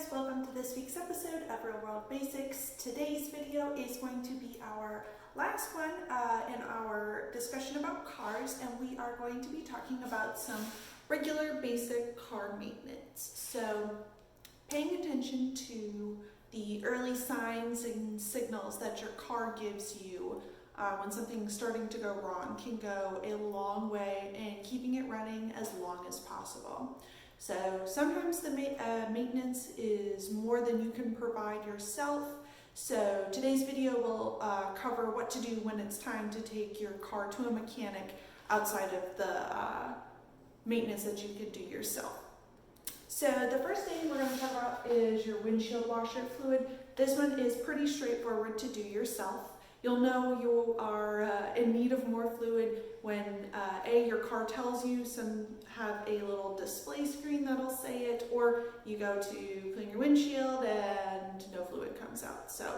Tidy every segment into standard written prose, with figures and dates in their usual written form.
guys, welcome to this week's episode of Real World Basics. Today's video is going to be our last one in our discussion about cars, and we are going to be talking about some regular basic car maintenance. So paying attention to the early signs and signals that your car gives you when something's starting to go wrong can go a long way in keeping it running as long as possible. So sometimes the maintenance is more than you can provide yourself. So today's video will cover what to do when it's time to take your car to a mechanic outside of the maintenance that you can do yourself. So the first thing we're going to cover is your windshield washer fluid. This one is pretty straightforward to do yourself. You'll know you are in need of more fluid when your car tells you, some have a little display screen that'll say it, or you go to clean your windshield and no fluid comes out. So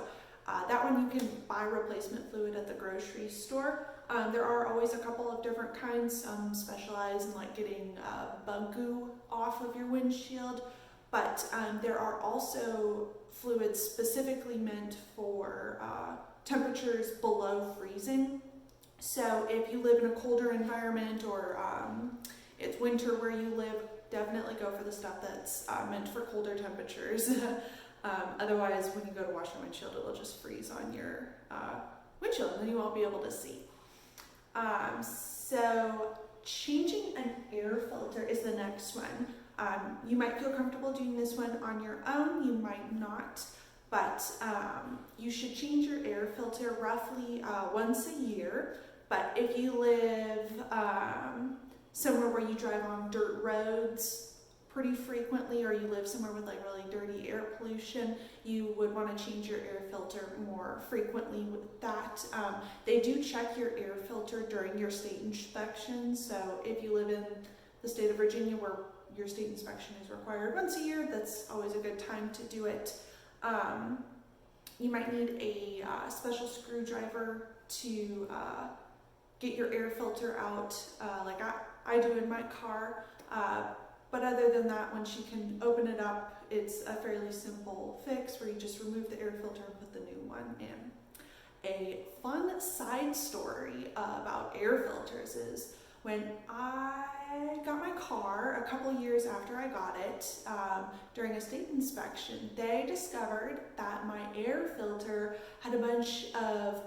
that one you can buy replacement fluid at the grocery store. There are always a couple of different kinds. Some specialize in like getting bug goo off of your windshield, but there are also fluids specifically meant for temperatures below freezing. So if you live in a colder environment or it's winter where you live, definitely go for the stuff that's meant for colder temperatures. Otherwise, when you go to wash your windshield, it will just freeze on your windshield and you won't be able to see. So changing an air filter is the next one. You might feel comfortable doing this one on your own, you might not. But you should change your air filter roughly once a year. But if you live somewhere where you drive on dirt roads pretty frequently, or you live somewhere with like really dirty air pollution, you would want to change your air filter more frequently with that. They do check your air filter during your state inspection. So if you live in the state of Virginia where your state inspection is required once a year, that's always a good time to do it. You might need a special screwdriver to get your air filter out, like I do in my car. But other than that, once you can open it up, it's a fairly simple fix where you just remove the air filter and put the new one in. A fun side story about air filters is when I got my car a couple years after I got it, during a state inspection, they discovered that my air filter had a bunch of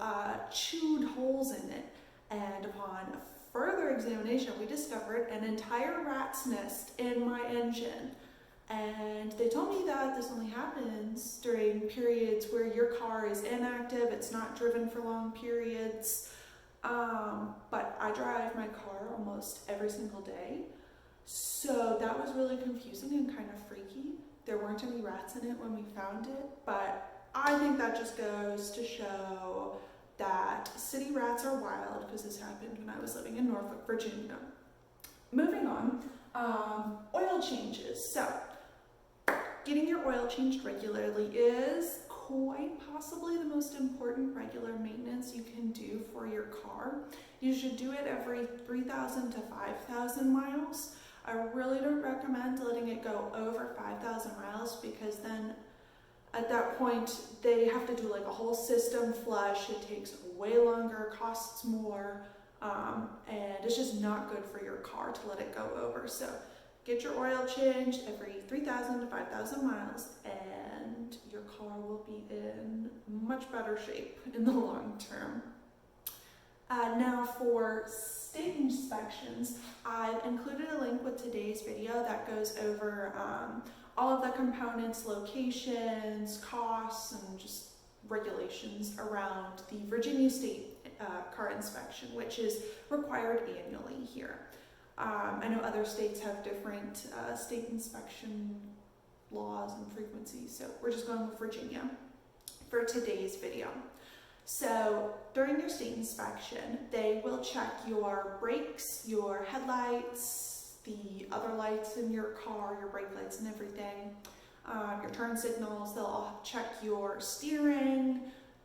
chewed holes in it. And upon further examination, we discovered an entire rat's nest in my engine. And they told me that this only happens during periods where your car is inactive, it's not driven for long periods. But I drive my car almost every single day, so that was really confusing and kind of freaky. There weren't any rats in it when we found it, but I think that just goes to show that city rats are wild, because this happened when I was living in Norfolk, Virginia. Moving on, oil changes. So getting your oil changed regularly is quite possibly the most important regular maintenance you can do for your car. You should do it every 3,000 to 5,000 miles. I really don't recommend letting it go over 5,000 miles, because then at that point they have to do like a whole system flush. It takes way longer, costs more, and it's just not good for your car to let it go over. So get your oil changed every 3,000 to 5,000 miles, and your car will be in much better shape in the long term. Now for state inspections, I've included a link with today's video that goes over all of the components, locations, costs, and just regulations around the Virginia State car inspection, which is required annually here. I know other states have different state inspection laws and frequencies, so we're just going with Virginia for today's video. So during your state inspection, they will check your brakes, your headlights, the other lights in your car, your brake lights and everything, your turn signals. They'll all check your steering,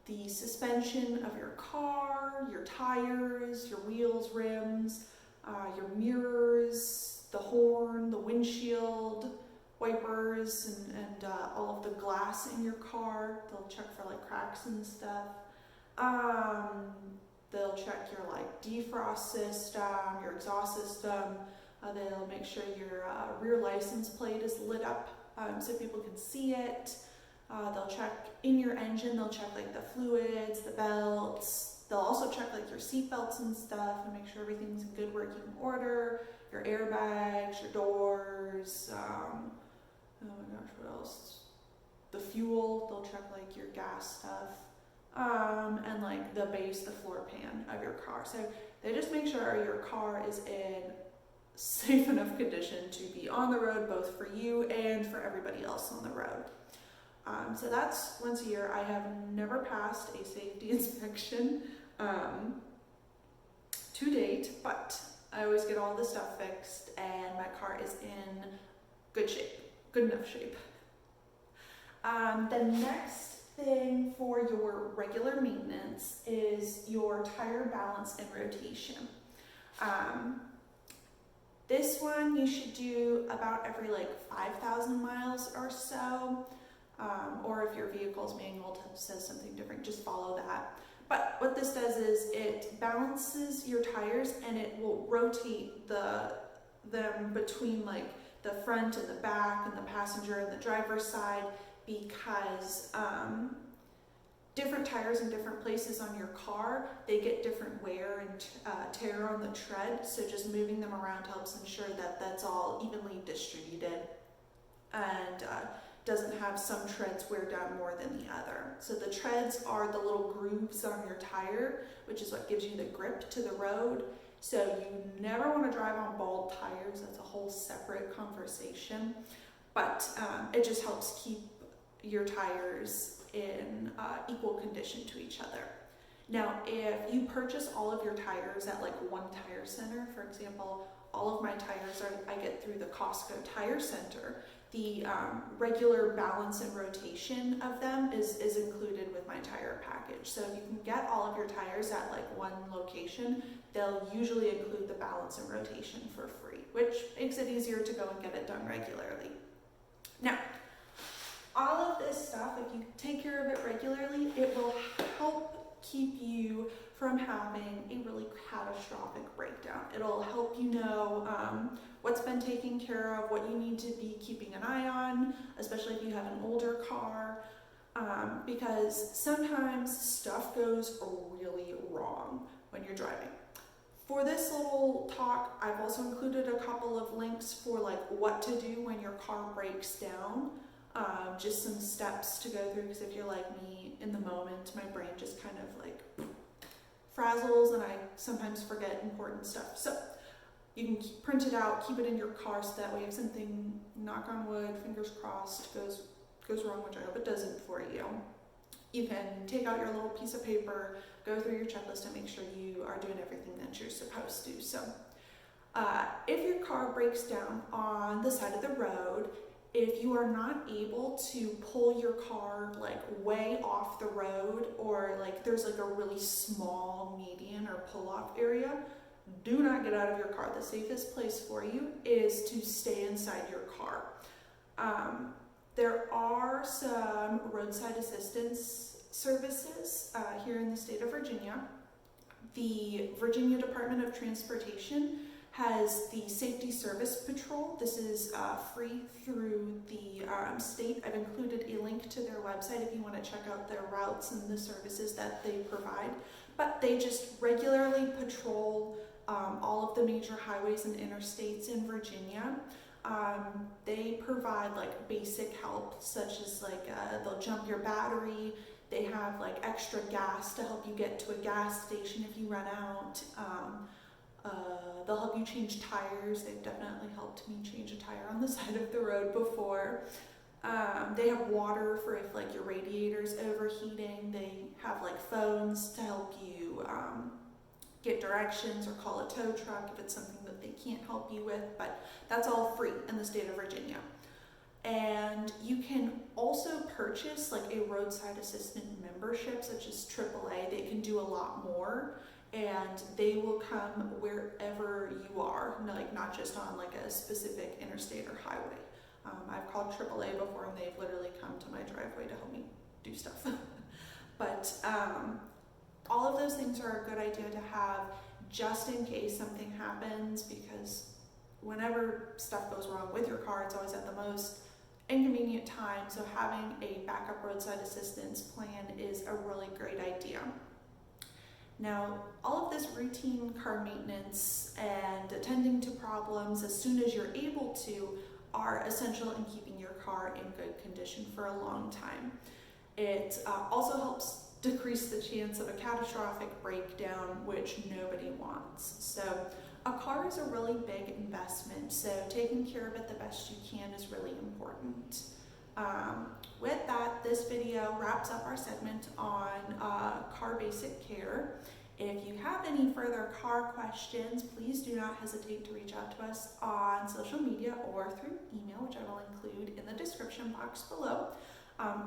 the suspension of your car, your tires, your wheels, rims, your mirrors, the horn, the windshield, wipers, and all of the glass in your car. They'll check for like cracks and stuff. They'll check your like defrost system, your exhaust system. They'll make sure your rear license plate is lit up so people can see it. They'll check in your engine. They'll check like the fluids, the belts. They'll also check like your seat belts and stuff and make sure everything's in good working order. Your airbags, your doors. Oh my gosh, what else? The fuel. They'll check like your gas stuff. And like the base, the floor pan of your car. So they just make sure your car is in safe enough condition to be on the road, both for you and for everybody else on the road. So that's once a year. I have never passed a safety inspection to date, but I always get all the stuff fixed and my car is in good shape, good enough shape. The next thing for your regular maintenance is your tire balance and rotation. This one you should do about every like 5,000 miles or so, or if your vehicle's manual says something different, just follow that. But what this does is it balances your tires and it will rotate them between like the front and the back and the passenger and the driver's side, because different tires in different places on your car, they get different wear and tear on the tread, so just moving them around helps ensure that that's all evenly distributed and doesn't have some treads wear down more than the other. So the treads are the little grooves on your tire, which is what gives you the grip to the road. So you never want to drive on bald tires. That's a whole separate conversation, but it just helps keep your tires in equal condition to each other. Now, if you purchase all of your tires at like one tire center, for example, all of my tires I get through the Costco Tire Center. The regular balance and rotation of them is included with my tire package. So if you can get all of your tires at like one location, they'll usually include the balance and rotation for free, which makes it easier to go and get it done regularly. Now, all of this stuff, if you take care of it regularly, it will help keep you from having a really catastrophic breakdown. It'll help you know what's been taken care of, what you need to be keeping an eye on, especially if you have an older car, because sometimes stuff goes really wrong when you're driving. For this little talk, I've also included a couple of links for like what to do when your car breaks down. Just some steps to go through, because if you're like me, in the moment, my brain just kind of like frazzles and I sometimes forget important stuff. So you can print it out, keep it in your car, so that way if something, knock on wood, fingers crossed, goes wrong, which I hope it doesn't for you, you can take out your little piece of paper, go through your checklist and make sure you are doing everything that you're supposed to. So if your car breaks down on the side of the road, if you are not able to pull your car like way off the road, or like there's like a really small median or pull-off area, do not get out of your car. The safest place for you is to stay inside your car. There are some roadside assistance services here in the state of Virginia. The Virginia Department of Transportation has the Safety Service Patrol. This is free through the state. I've included a link to their website if you want to check out their routes and the services that they provide. But they just regularly patrol all of the major highways and interstates in Virginia. They provide like basic help, such as like they'll jump your battery. They have like extra gas to help you get to a gas station if you run out. They'll help you change tires. They've definitely helped me change a tire on the side of the road before. They have water for if like your radiator's overheating. They have like phones to help you get directions or call a tow truck if it's something that they can't help you with, but that's all free in the state of Virginia. And you can also purchase like a roadside assistant membership, such as AAA. They can do a lot more, and they will come wherever you are, like not just on like a specific interstate or highway. I've called AAA before and they've literally come to my driveway to help me do stuff. But all of those things are a good idea to have just in case something happens, because whenever stuff goes wrong with your car, it's always at the most inconvenient time. So having a backup roadside assistance plan is a really great idea. Now, all of this routine car maintenance and attending to problems as soon as you're able to are essential in keeping your car in good condition for a long time. It also helps decrease the chance of a catastrophic breakdown, which nobody wants. So a car is a really big investment, so taking care of it the best you can is really important. With that, this video wraps up our segment on car basic care. If you have any further car questions, please do not hesitate to reach out to us on social media or through email, which I will include in the description box below.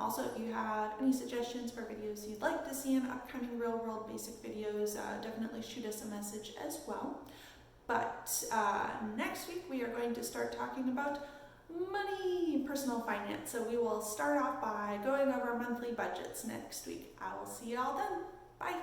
Also, if you have any suggestions for videos you'd like to see in upcoming real-world basic videos, definitely shoot us a message as well. But next week we are going to start talking about money, personal finance. So we will start off by going over monthly budgets next week. I will see you all then. Bye.